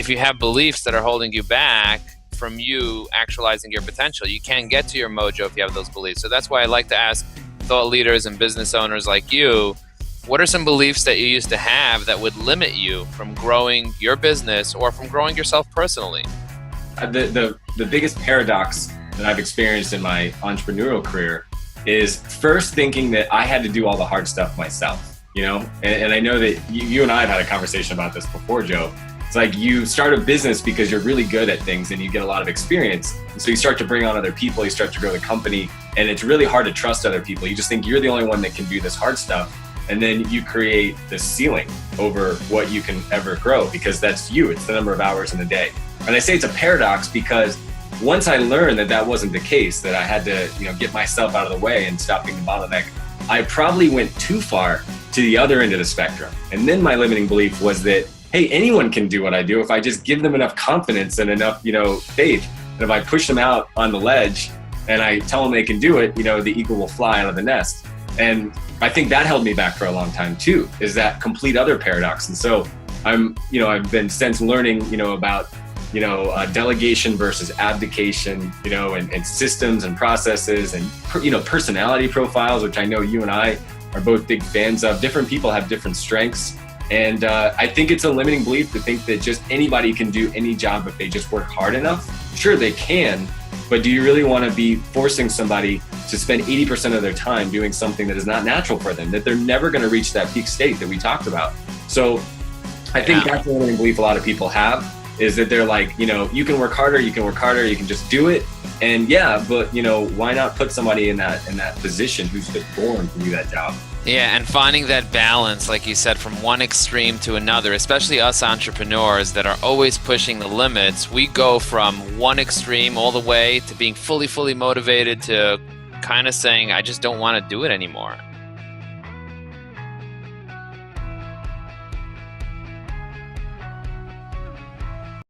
if you have beliefs that are holding you back from you actualizing your potential, you can't get to your mojo if you have those beliefs. So that's why I like to ask thought leaders and business owners like you, what are some beliefs that you used to have that would limit you from growing your business or from growing yourself personally? The biggest paradox that I've experienced in my entrepreneurial career is first thinking that I had to do all the hard stuff myself, you know? And I know that you and I have had a conversation about this before, Joe. It's like you start a business because you're really good at things and you get a lot of experience. And so you start to bring on other people, you start to grow the company, and it's really hard to trust other people. You just think you're the only one that can do this hard stuff. And then you create this ceiling over what you can ever grow because that's you. It's the number of hours in a day. And I say it's a paradox because once I learned that that wasn't the case, that I had to, get myself out of the way and stop being the bottleneck, I probably went too far to the other end of the spectrum. And then my limiting belief was that, hey, anyone can do what I do if I just give them enough confidence and enough, faith. And if I push them out on the ledge and I tell them they can do it, the eagle will fly out of the nest. And I think that held me back for a long time too, is that complete other paradox. And so I've been since learning, about, delegation versus abdication, and systems and processes and, personality profiles, which I know you and I are both big fans of. Different people have different strengths. And I think it's a limiting belief to think that just anybody can do any job if they just work hard enough. Sure, they can, but do you really want to be forcing somebody to spend 80% of their time doing something that is not natural for them, that they're never going to reach that peak state that we talked about? So I think that's the limiting belief a lot of people have, is that they're like, you can work harder, you can just do it. And but why not put somebody in that position who's just born to do that job? Yeah, and finding that balance, like you said, from one extreme to another, especially us entrepreneurs that are always pushing the limits. We go from one extreme all the way to being fully motivated to kind of saying, I just don't want to do it anymore.